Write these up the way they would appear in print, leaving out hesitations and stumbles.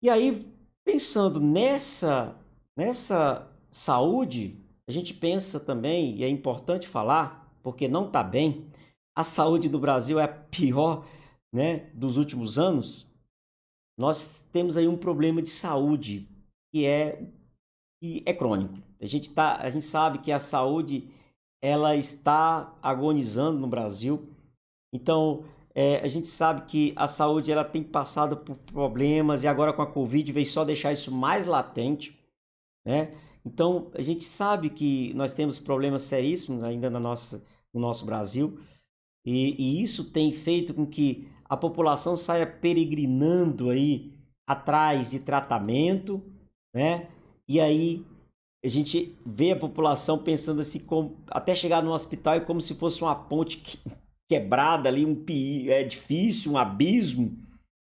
E aí, pensando nessa saúde, a gente pensa também, e é importante falar, porque não está bem, a saúde do Brasil é a pior, né, dos últimos anos. Nós temos aí um problema de saúde que é crônico. A gente sabe que a saúde ela está agonizando no Brasil. Então, a gente sabe que a saúde ela tem passado por problemas e agora com a Covid veio só deixar isso mais latente, né? Então, a gente sabe que nós temos problemas seríssimos ainda no nosso Brasil e isso tem feito com que a população saia peregrinando aí atrás de tratamento, né? E aí a gente vê a população pensando assim, como, até chegar no hospital é como se fosse uma ponte quebrada ali, é difícil, um abismo,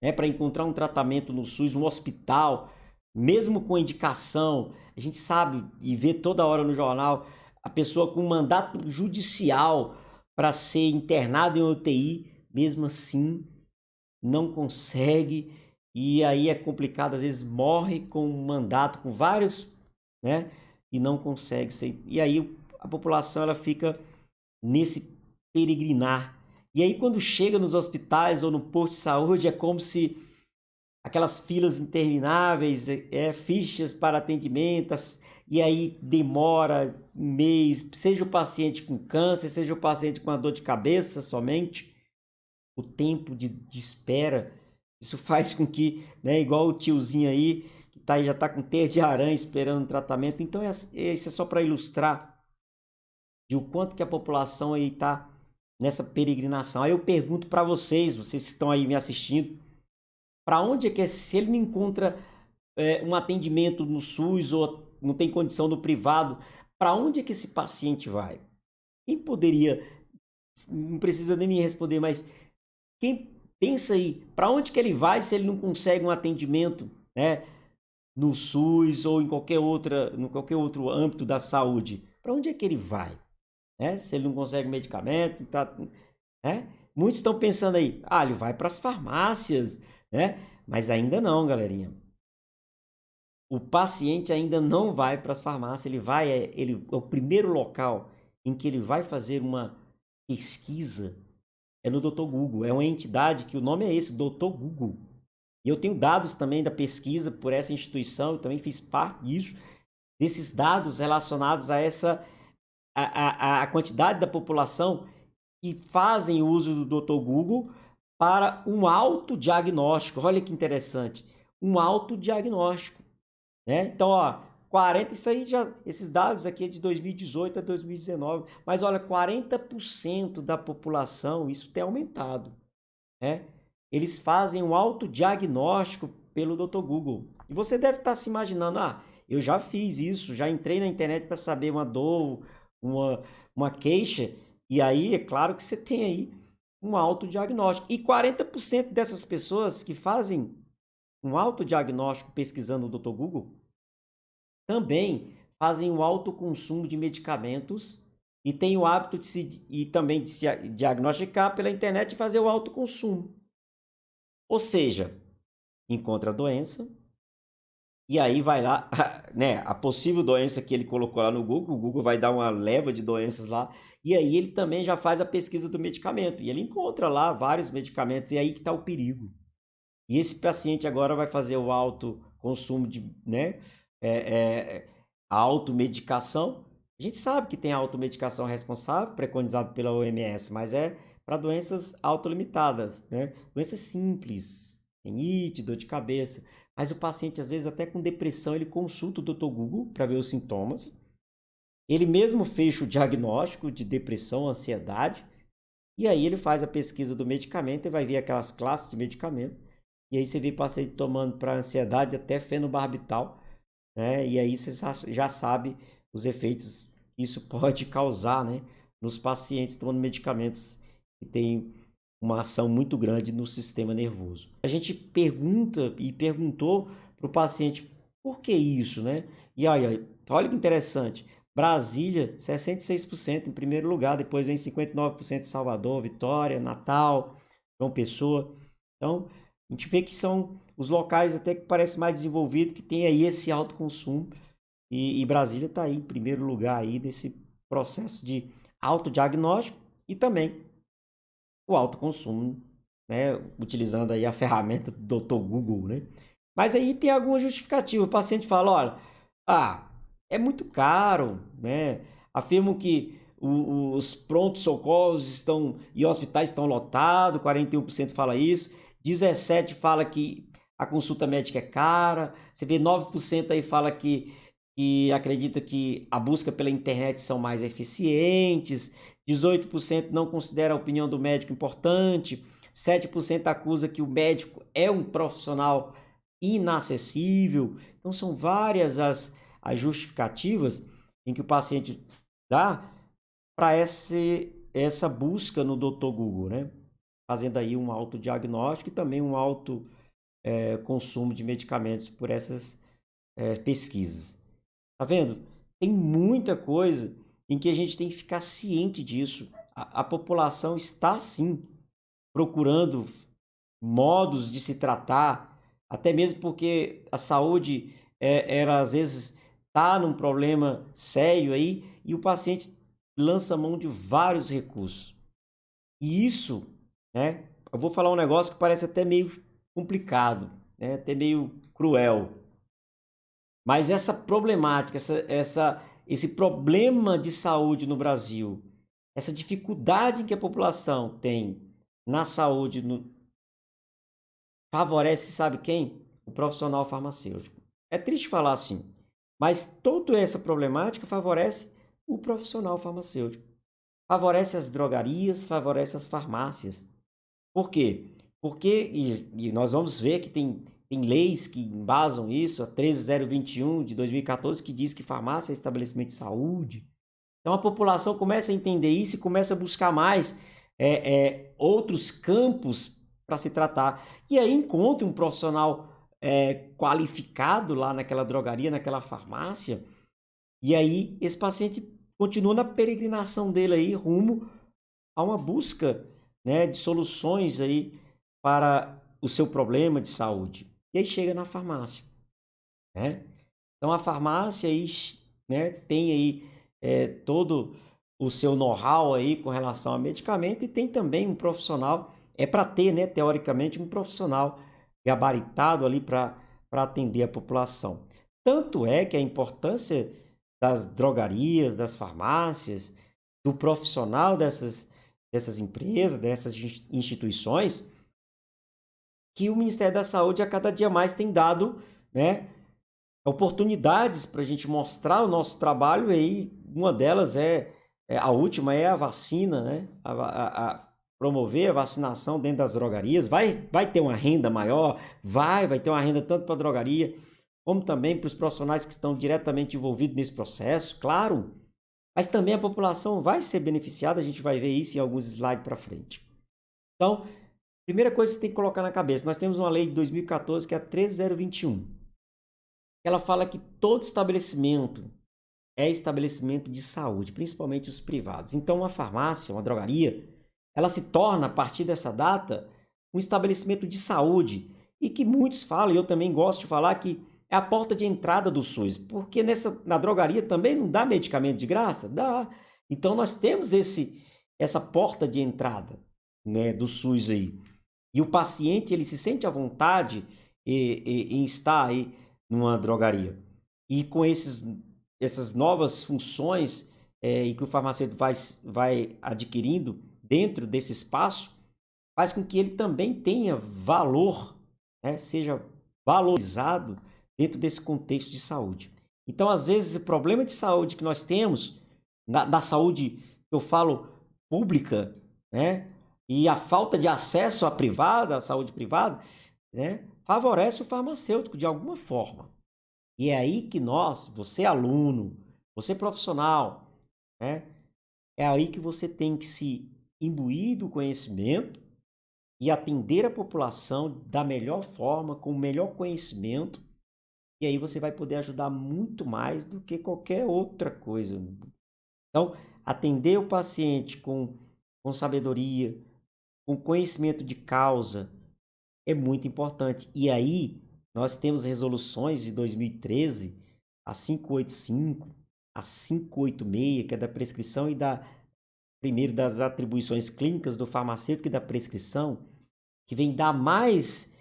né, para encontrar um tratamento no SUS, um hospital, mesmo com indicação. A gente sabe e vê toda hora no jornal a pessoa com mandato judicial para ser internado em UTI, mesmo assim não consegue, e aí é complicado, às vezes morre com um mandato, com vários, né, e não consegue ser. E aí a população ela fica nesse peregrinar. E aí quando chega nos hospitais ou no posto de saúde é como se aquelas filas intermináveis, fichas para atendimentos, e aí demora um mês, seja o paciente com câncer, seja o paciente com a dor de cabeça somente, o tempo de espera, isso faz com que, né, igual o tiozinho aí, que tá, já está com teia de aranha esperando um tratamento. Então, isso é só para ilustrar de o quanto que a população aí está nessa peregrinação. Aí eu pergunto para vocês, vocês que estão aí me assistindo, para onde é que, se ele não encontra um atendimento no SUS ou não tem condição no privado, para onde é que esse paciente vai? Quem poderia, não precisa nem me responder, mas quem pensa aí, para onde que ele vai se ele não consegue um atendimento, né, no SUS ou em qualquer outro âmbito da saúde? Para onde é que ele vai, né? Se ele não consegue medicamento, tá, né? Muitos estão pensando aí, ele vai para as farmácias, né? Mas ainda não, galerinha. O paciente ainda não vai para as farmácias, ele é o primeiro local em que ele vai fazer uma pesquisa é no Dr. Google. É uma entidade que o nome é esse, Dr. Google. E eu tenho dados também da pesquisa por essa instituição, eu também fiz parte disso, desses dados relacionados a essa a quantidade da população que fazem uso do Dr. Google para um autodiagnóstico. Olha que interessante, um autodiagnóstico, né? Então, ó, 40, isso aí já, esses dados aqui é de 2018 a 2019, mas olha, 40% da população, isso tem aumentado, né? Eles fazem um autodiagnóstico pelo Dr. Google. E você deve estar se imaginando, eu já fiz isso, já entrei na internet para saber uma dor, uma, uma queixa, e aí é claro que você tem aí um autodiagnóstico. E 40% dessas pessoas que fazem um autodiagnóstico pesquisando o Dr. Google também fazem o alto consumo de medicamentos e têm o hábito e também de se diagnosticar pela internet e fazer o alto consumo. Ou seja, encontra a doença e aí vai lá, né, a possível doença que ele colocou lá no Google, o Google vai dar uma leva de doenças lá, e aí ele também já faz a pesquisa do medicamento, e ele encontra lá vários medicamentos, e aí que está o perigo. E esse paciente agora vai fazer o alto consumo de, né, é, é, a automedicação. A gente sabe que tem a automedicação responsável, preconizado pela OMS, mas é para doenças autolimitadas, né? Doenças simples, rinite, dor de cabeça. Mas o paciente, às vezes, até com depressão, ele consulta o Dr. Google para ver os sintomas. Ele mesmo fecha o diagnóstico de depressão, ansiedade, e aí ele faz a pesquisa do medicamento e vai ver aquelas classes de medicamento. E aí você vê paciente tomando para ansiedade até fenobarbital, né? E aí você já sabe os efeitos que isso pode causar, né, nos pacientes tomando medicamentos que têm uma ação muito grande no sistema nervoso. A gente pergunta e perguntou para o paciente por que isso, né? E aí, olha que interessante. Brasília, 66% em primeiro lugar, depois vem 59% Salvador, Vitória, Natal, João Pessoa. Então, a gente vê que são os locais até que parece mais desenvolvido, que tem aí esse alto consumo, e Brasília está aí em primeiro lugar aí nesse processo de autodiagnóstico e também o alto consumo, né? Utilizando aí a ferramenta do Dr. Google, né? Mas aí tem alguma justificativa. O paciente fala, olha, é muito caro, né? Afirmam que os prontos-socorros estão e hospitais estão lotados, 41% fala isso, 17% fala que a consulta médica é cara, você vê 9% aí fala que acredita que a busca pela internet são mais eficientes, 18% não considera a opinião do médico importante, 7% acusa que o médico é um profissional inacessível. Então são várias as justificativas em que o paciente dá para essa busca no Dr. Google, né? Fazendo aí um autodiagnóstico e também um alto consumo de medicamentos por essas pesquisas. Tá vendo? Tem muita coisa em que a gente tem que ficar ciente disso. A população está sim procurando modos de se tratar, até mesmo porque a saúde era às vezes tá num problema sério aí e o paciente lança mão de vários recursos. E isso, né? Eu vou falar um negócio que parece até meio complicado, né? Até meio cruel. Mas essa problemática, esse problema de saúde no Brasil, essa dificuldade que a população tem na saúde, favorece, sabe quem? O profissional farmacêutico. É triste falar assim, mas toda essa problemática favorece o profissional farmacêutico. Favorece as drogarias, favorece as farmácias. Por quê? Porque, e nós vamos ver que tem leis que embasam isso, a 13021 de 2014, que diz que farmácia é estabelecimento de saúde. Então a população começa a entender isso e começa a buscar mais outros campos para se tratar. E aí encontra um profissional qualificado lá naquela drogaria, naquela farmácia, e aí esse paciente continua na peregrinação dele aí rumo a uma busca, né, de soluções aí para o seu problema de saúde. E aí chega na farmácia, né? Então a farmácia aí, né, tem aí todo o seu know-how aí com relação a medicamento e tem também um profissional, para ter, né, teoricamente, um profissional gabaritado ali para atender a população. Tanto é que a importância das drogarias, das farmácias, do profissional dessas empresas, dessas instituições, que o Ministério da Saúde a cada dia mais tem dado, né, oportunidades para a gente mostrar o nosso trabalho, e aí uma delas a última é a vacina, né? A promover a vacinação dentro das drogarias. Vai ter uma renda maior, vai ter uma renda tanto para a drogaria, como também para os profissionais que estão diretamente envolvidos nesse processo, claro. Mas também a população vai ser beneficiada, a gente vai ver isso em alguns slides para frente. Então, primeira coisa que você tem que colocar na cabeça, nós temos uma lei de 2014 que é a 13021. Ela fala que todo estabelecimento é estabelecimento de saúde, principalmente os privados. Então, uma farmácia, uma drogaria, ela se torna, a partir dessa data, um estabelecimento de saúde. E que muitos falam, e eu também gosto de falar, que é a porta de entrada do SUS. Porque na drogaria também não dá medicamento de graça? Dá. Então, nós temos essa porta de entrada, né, do SUS aí. E o paciente, ele se sente à vontade em estar aí numa drogaria. E com essas novas funções e que o farmacêutico vai adquirindo dentro desse espaço, faz com que ele também tenha valor, né? Seja valorizado dentro desse contexto de saúde. Então, às vezes, o problema de saúde que nós temos, da saúde que eu falo pública, né? E a falta de acesso à privada, à saúde privada, né? Favorece o farmacêutico de alguma forma. E é aí que você aluno, você profissional, né? É aí que você tem que se imbuir do conhecimento e atender a população da melhor forma, com o melhor conhecimento, e aí você vai poder ajudar muito mais do que qualquer outra coisa. Então, atender o paciente com sabedoria, com conhecimento de causa, é muito importante. E aí, nós temos resoluções de 2013, a 585, a 586, que é da prescrição e primeiro das atribuições clínicas do farmacêutico e da prescrição, que vem dar mais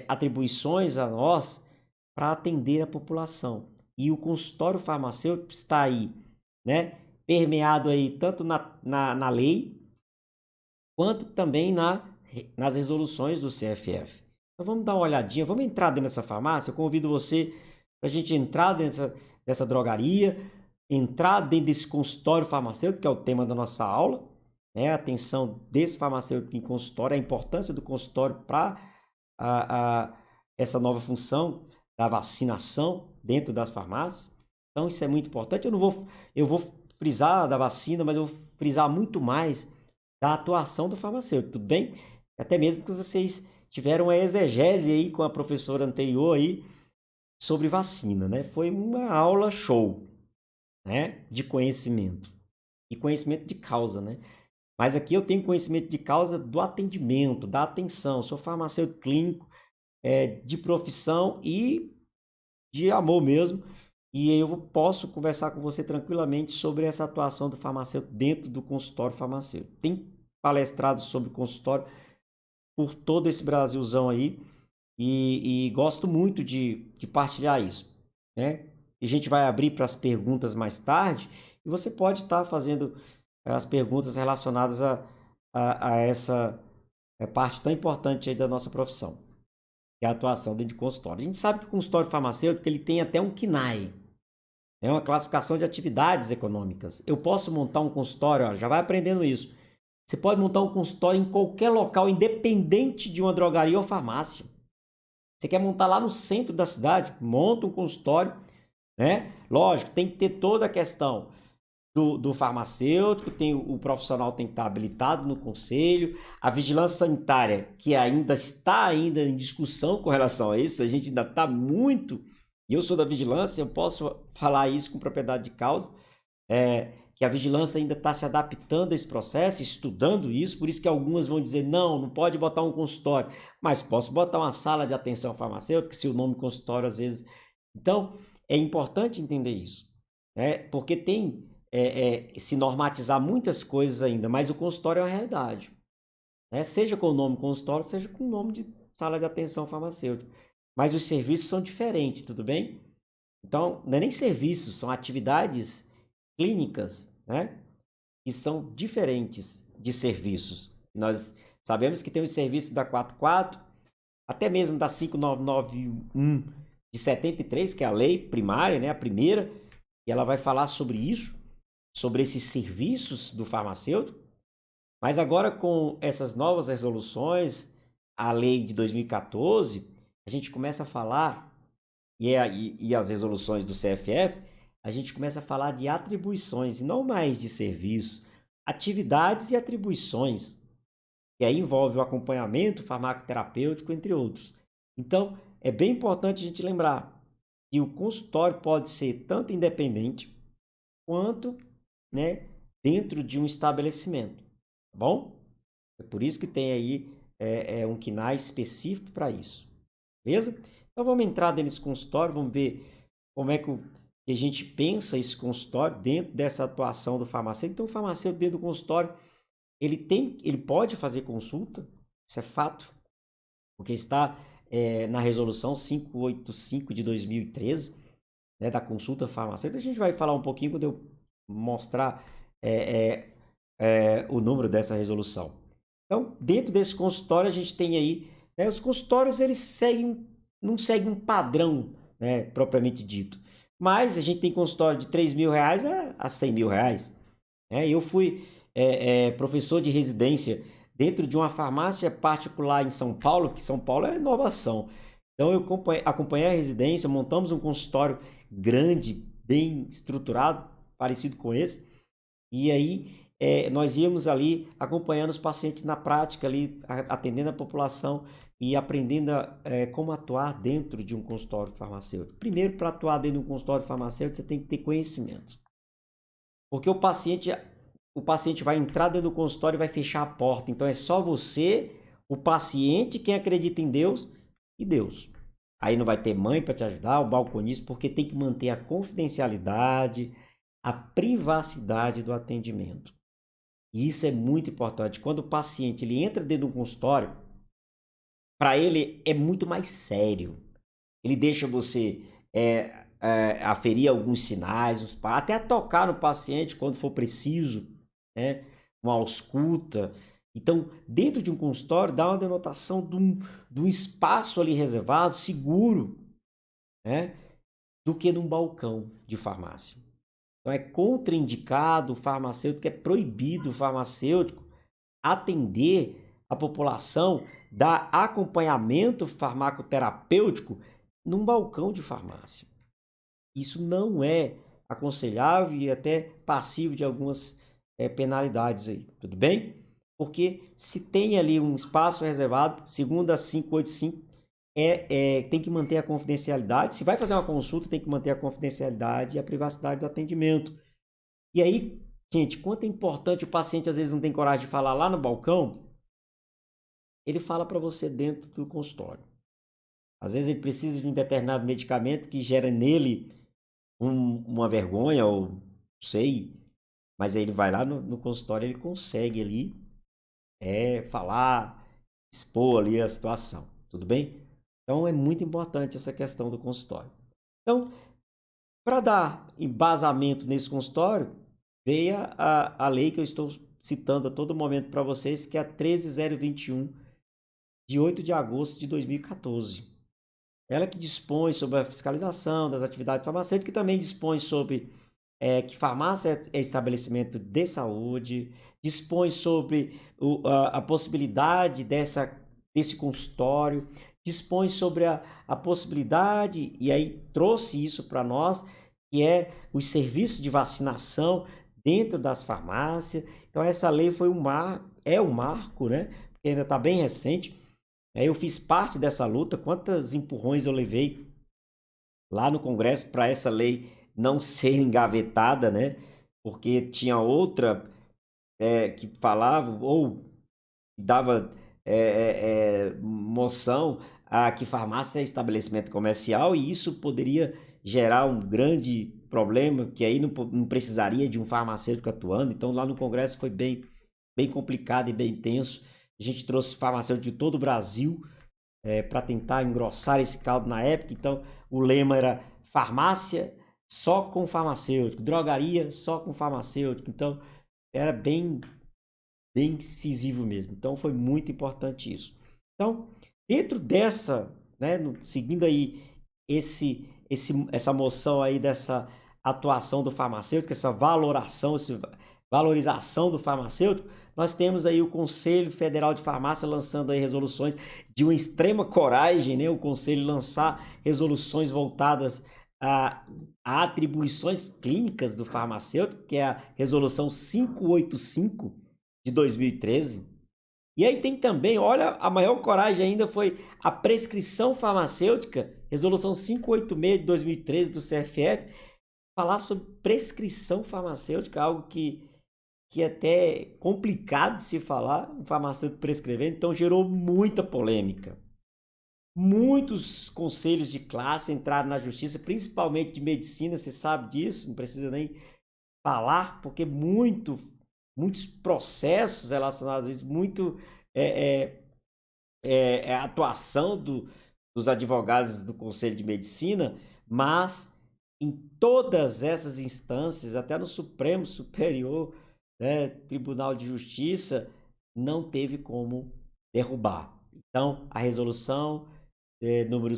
atribuições a nós para atender a população. E o consultório farmacêutico está aí, né, permeado aí tanto na lei, quanto também nas resoluções do CFF. Então vamos dar uma olhadinha, vamos entrar dentro dessa farmácia. Eu convido você para a gente entrar dentro dessa drogaria, entrar dentro desse consultório farmacêutico, que é o tema da nossa aula, né? A atenção desse farmacêutico em consultório, a importância do consultório para essa nova função da vacinação dentro das farmácias. Então isso é muito importante. Eu vou frisar da vacina, mas eu vou frisar muito mais da atuação do farmacêutico, tudo bem? Até mesmo que vocês tiveram uma exegese aí com a professora anterior aí sobre vacina, né? Foi uma aula show, né? De conhecimento e conhecimento de causa, né? Mas aqui eu tenho conhecimento de causa do atendimento, da atenção. Sou farmacêutico clínico, de profissão e de amor mesmo. E eu posso conversar com você tranquilamente sobre essa atuação do farmacêutico dentro do consultório farmacêutico. Tem palestrado sobre consultório por todo esse Brasilzão aí e gosto muito de partilhar isso, né? E a gente vai abrir para as perguntas mais tarde e você pode estar fazendo as perguntas relacionadas a essa parte tão importante aí da nossa profissão, que é a atuação dentro de consultório. A gente sabe que o consultório farmacêutico ele tem até um CNAE, é uma classificação de atividades econômicas. Eu posso montar um consultório, ó, já vai aprendendo isso. Você pode montar um consultório em qualquer local, independente de uma drogaria ou farmácia. Você quer montar lá no centro da cidade? Monta um consultório, né? Lógico, tem que ter toda a questão do farmacêutico, o profissional tem que estar habilitado no conselho, a vigilância sanitária, que ainda está em discussão com relação a isso, a gente ainda está muito, e eu sou da vigilância, eu posso falar isso com propriedade de causa, que a vigilância ainda está se adaptando a esse processo, estudando isso, por isso que algumas vão dizer, não pode botar um consultório, mas posso botar uma sala de atenção farmacêutica, se o nome consultório às vezes... Então, é importante entender isso, né? Porque tem se normatizar muitas coisas ainda, mas o consultório é uma realidade, né? Seja com o nome consultório, seja com o nome de sala de atenção farmacêutica. Mas os serviços são diferentes, tudo bem? Então, não é nem serviços, são atividades clínicas, né? Que são diferentes de serviços. Nós sabemos que tem os serviços da 44, até mesmo da 5991 de 73, que é a lei primária, né? A primeira, e ela vai falar sobre isso, sobre esses serviços do farmacêutico. Mas agora com essas novas resoluções, a lei de 2014, a gente começa a falar, e as resoluções do CFF, a gente começa a falar de atribuições, e não mais de serviços, atividades e atribuições, que aí envolve o acompanhamento farmacoterapêutico, entre outros. Então, é bem importante a gente lembrar que o consultório pode ser tanto independente, quanto, né, dentro de um estabelecimento, tá bom? É por isso que tem aí um CNAE específico para isso, beleza? Então vamos entrar dentro desse consultório, vamos ver como é que a gente pensa esse consultório dentro dessa atuação do farmacêutico. Então o farmacêutico dentro do consultório, ele pode fazer consulta, isso é fato, porque está na resolução 585 de 2013, né, da consulta farmacêutica. A gente vai falar um pouquinho quando eu mostrar o número dessa resolução. Então, dentro desse consultório, a gente tem aí, né, os consultórios, eles não seguem um padrão, né, propriamente dito. Mas a gente tem consultório de R$3.000 a R$100.000. Né? Eu fui professor de residência dentro de uma farmácia particular em São Paulo, que São Paulo é inovação. Então, eu acompanhei a residência, montamos um consultório grande, bem estruturado, parecido com esse. E aí, nós íamos ali acompanhando os pacientes na prática, ali, atendendo a população e aprendendo como atuar dentro de um consultório farmacêutico. Primeiro, para atuar dentro de um consultório farmacêutico, você tem que ter conhecimento. Porque o paciente vai entrar dentro do consultório e vai fechar a porta. Então, é só você, o paciente, quem acredita em Deus e Deus. Aí não vai ter mãe para te ajudar, o balconista, porque tem que manter a confidencialidade, a privacidade do atendimento. E isso é muito importante. Quando o paciente ele entra dentro do consultório, para ele é muito mais sério. Ele deixa você aferir alguns sinais, até tocar no paciente quando for preciso, né? Uma ausculta. Então, dentro de um consultório, dá uma denotação de um espaço ali reservado, seguro, né? Do que num balcão de farmácia. Então, é contraindicado o farmacêutico, é proibido o farmacêutico atender a população, dar acompanhamento farmacoterapêutico num balcão de farmácia. Isso não é aconselhável e até passivo de algumas penalidades aí, tudo bem? Porque se tem ali um espaço reservado, segundo a 585, tem que manter a confidencialidade. Se vai fazer uma consulta, tem que manter a confidencialidade e a privacidade do atendimento. E aí, gente, quanto é importante, o paciente às vezes não tem coragem de falar lá no balcão, ele fala para você dentro do consultório. Às vezes ele precisa de um determinado medicamento que gera nele uma vergonha, ou não sei, mas aí ele vai lá no consultório, ele consegue ali falar, expor ali a situação, tudo bem? Então é muito importante essa questão do consultório. Então, para dar embasamento nesse consultório, veio a lei que eu estou citando a todo momento para vocês, que é a 13021, de 8 de agosto de 2014. Ela que dispõe sobre a fiscalização das atividades farmacêuticas, que também dispõe sobre que farmácia é estabelecimento de saúde, dispõe sobre a possibilidade desse consultório, dispõe sobre a possibilidade, e aí trouxe isso para nós, que é os serviços de vacinação dentro das farmácias. Então essa lei foi um marco, né? Porque ainda está bem recente. Eu fiz parte dessa luta, quantos empurrões eu levei lá no Congresso para essa lei não ser engavetada, né? Porque tinha outra que falava ou dava moção a que farmácia é estabelecimento comercial, e isso poderia gerar um grande problema, que aí não precisaria de um farmacêutico atuando. Então lá no Congresso foi bem complicado e bem tenso. A gente trouxe farmacêuticos de todo o Brasil para tentar engrossar esse caldo na época. Então o lema era farmácia só com farmacêutico, drogaria só com farmacêutico. Então era bem incisivo mesmo. Então foi muito importante isso. Então, dentro dessa, né, seguindo aí essa moção aí dessa atuação do farmacêutico, essa valorização do farmacêutico, nós temos aí o Conselho Federal de Farmácia lançando aí resoluções de uma extrema coragem, né? O Conselho lançar resoluções voltadas a atribuições clínicas do farmacêutico, que é a resolução 585 de 2013. E aí tem também, olha, a maior coragem ainda foi a prescrição farmacêutica, resolução 586 de 2013 do CFF, falar sobre prescrição farmacêutica, algo que é até complicado de se falar, um farmacêutico prescrevendo, então gerou muita polêmica. Muitos conselhos de classe entraram na justiça, principalmente de medicina, você sabe disso, não precisa nem falar, porque muitos processos relacionados a isso, a atuação dos advogados do Conselho de Medicina, mas em todas essas instâncias, até no Supremo Superior, né, Tribunal de Justiça, não teve como derrubar. Então, a resolução número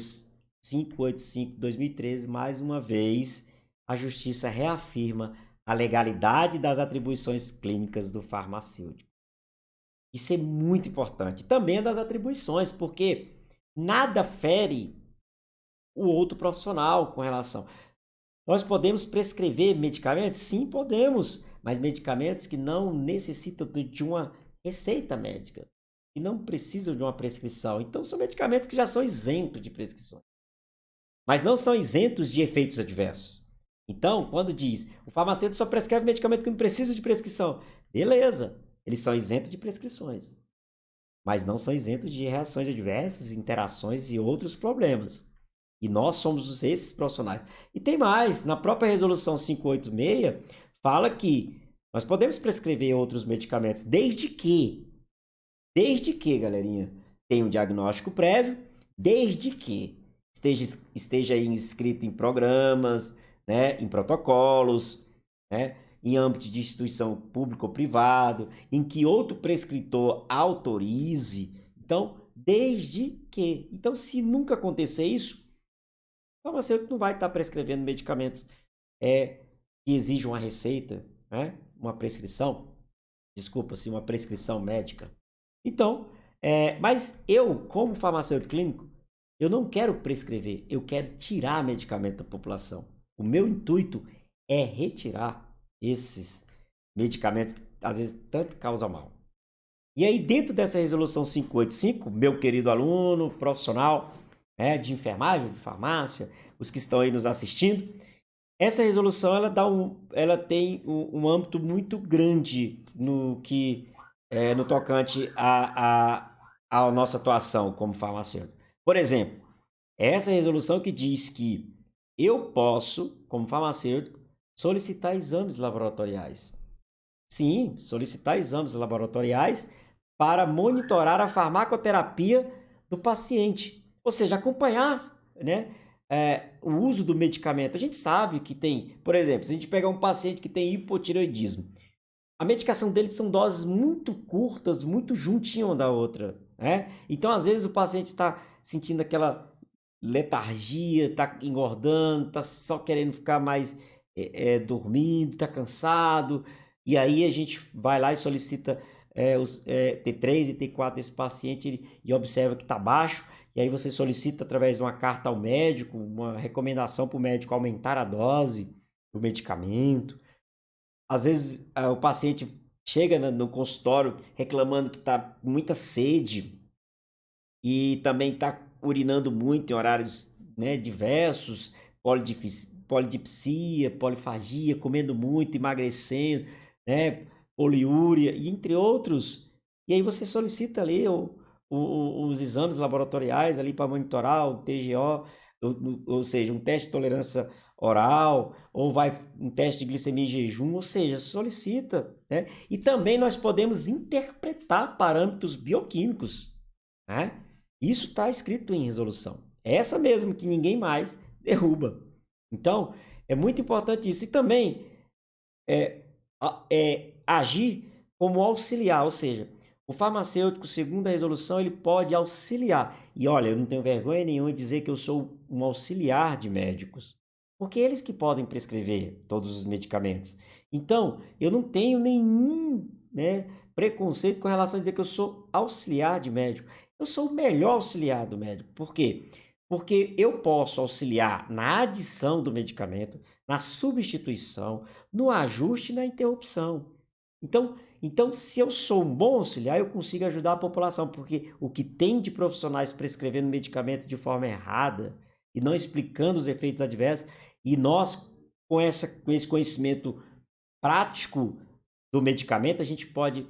585 de 2013, mais uma vez, a Justiça reafirma a legalidade das atribuições clínicas do farmacêutico. Isso é muito importante. Também das atribuições, porque nada fere o outro profissional com relação. Nós podemos prescrever medicamentos? Sim, podemos, mas medicamentos que não necessitam de uma receita médica, que não precisam de uma prescrição. Então, são medicamentos que já são isentos de prescrições, mas não são isentos de efeitos adversos. Então, quando diz o farmacêutico só prescreve medicamento que não precisa de prescrição, beleza, eles são isentos de prescrições. mas não são isentos de reações adversas, interações e outros problemas. E nós somos esses profissionais. E tem mais, na própria resolução 586, fala que nós podemos prescrever outros medicamentos, desde que, galerinha, tenha um diagnóstico prévio, desde que esteja inscrito em programas, né, em protocolos, né, em âmbito de instituição pública ou privado, em que outro prescritor autorize. Então, desde que. Então, se nunca acontecer isso, o farmacêutico não vai estar prescrevendo medicamentos que exijam uma receita, né, uma prescrição, desculpa, se uma prescrição médica. Então, mas eu, como farmacêutico clínico, eu não quero prescrever, eu quero tirar medicamento da população. O meu intuito é retirar esses medicamentos que às vezes tanto causam mal. E aí, dentro dessa resolução 585, meu querido aluno, profissional de enfermagem, de farmácia, os que estão aí nos assistindo, essa resolução ela tem um âmbito muito grande no que no tocante à nossa atuação como farmacêutico. Por exemplo, essa resolução que diz que eu posso, como farmacêutico, solicitar exames laboratoriais. Sim, solicitar exames laboratoriais para monitorar a farmacoterapia do paciente. Ou seja, acompanhar, né, o uso do medicamento. A gente sabe que tem, por exemplo, se a gente pegar um paciente que tem hipotireoidismo, a medicação dele são doses muito curtas, muito juntinho uma da outra, né? Então, às vezes, o paciente está sentindo aquela letargia, está engordando, está só querendo ficar mais dormindo, está cansado, e aí a gente vai lá e solicita os T3 e T4 desse paciente e observa que está baixo, e aí você solicita através de uma carta ao médico, uma recomendação para o médico aumentar a dose do medicamento. Às vezes o paciente chega no consultório reclamando que está com muita sede e também está urinando muito em horários, né, diversos, polidipsia, polifagia, comendo muito, emagrecendo, né, poliúria, e entre outros. E aí você solicita ali os exames laboratoriais ali para monitorar o TGO, ou seja, um teste de tolerância oral, ou vai um teste de glicemia em jejum, ou seja, solicita, né? E também nós podemos interpretar parâmetros bioquímicos, né? Isso está escrito em resolução. É essa mesmo que ninguém mais derruba. Então, é muito importante isso. E também agir como auxiliar, ou seja, o farmacêutico, segundo a resolução, ele pode auxiliar. E olha, eu não tenho vergonha nenhuma de dizer que eu sou um auxiliar de médicos, porque eles que podem prescrever todos os medicamentos. Então, eu não tenho nenhum, né, preconceito com relação a dizer que eu sou auxiliar de médico. Eu sou o melhor auxiliar do médico. Por quê? Porque eu posso auxiliar na adição do medicamento, na substituição, no ajuste e na interrupção. Então, se eu sou um bom auxiliar, eu consigo ajudar a população, porque o que tem de profissionais prescrevendo medicamento de forma errada e não explicando os efeitos adversos, e nós, com esse conhecimento prático do medicamento, a gente pode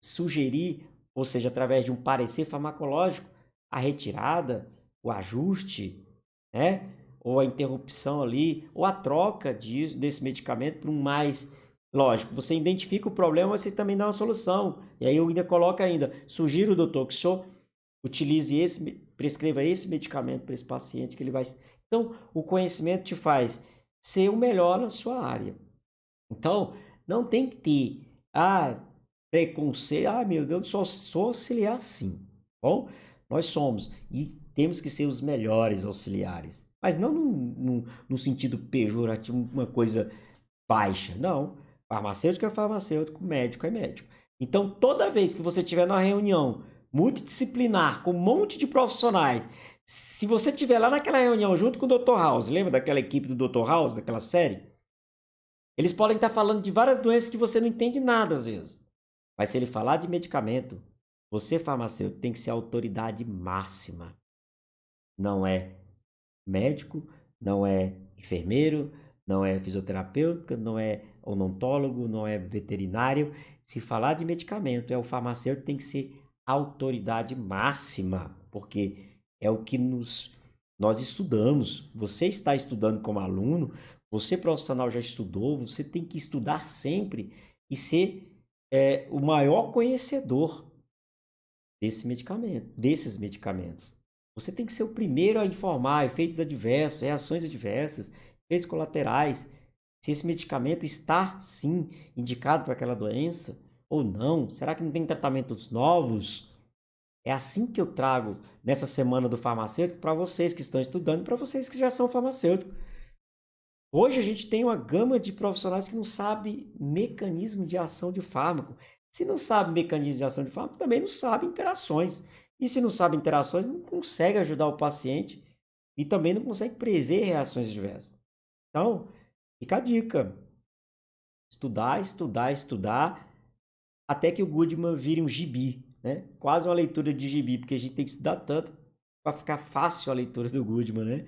sugerir, ou seja, através de um parecer farmacológico, a retirada, o ajuste, né? Ou a interrupção ali, ou a troca desse medicamento por um mais. Lógico, você identifica o problema, mas você também dá uma solução. E aí eu ainda coloco ainda, sugiro, doutor, que o senhor prescreva esse medicamento para esse paciente que ele vai. Então, o conhecimento te faz ser o melhor na sua área. Então, não tem que ter preconceito. Meu Deus, só sou auxiliar sim. Bom, nós somos e temos que ser os melhores auxiliares. Mas não no sentido pejorativo, uma coisa baixa. Não. Farmacêutico é farmacêutico, médico é médico. Então, toda vez que você estiver numa reunião multidisciplinar com um monte de profissionais, se você estiver lá naquela reunião junto com o Dr. House, lembra daquela equipe do Dr. House, daquela série? Eles podem estar falando de várias doenças que você não entende nada às vezes. Mas se ele falar de medicamento, você, farmacêutico, tem que ser a autoridade máxima. Não é médico, não é enfermeiro, não é fisioterapeuta, não é odontólogo, não é veterinário. Se falar de medicamento, o farmacêutico tem que ser autoridade máxima, porque é o que nós estudamos. Você está estudando como aluno, você profissional já estudou, você tem que estudar sempre e ser o maior conhecedor desses medicamentos. Você tem que ser o primeiro a informar efeitos adversos, reações adversas, efeitos colaterais, se esse medicamento está, sim, indicado para aquela doença ou não. Será que não tem tratamentos novos? É assim que eu trago nessa semana do farmacêutico para vocês que estão estudando e para vocês que já são farmacêuticos. Hoje a gente tem uma gama de profissionais que não sabe mecanismo de ação de fármaco. Se não sabe mecanismo de ação de fármaco, também não sabe interações. E se não sabe interações, não consegue ajudar o paciente e também não consegue prever reações adversas. Então, fica a dica. Estudar, estudar, estudar, até que o Goodman vire um gibi, né? Quase uma leitura de gibi, porque a gente tem que estudar tanto para ficar fácil a leitura do Goodman, né?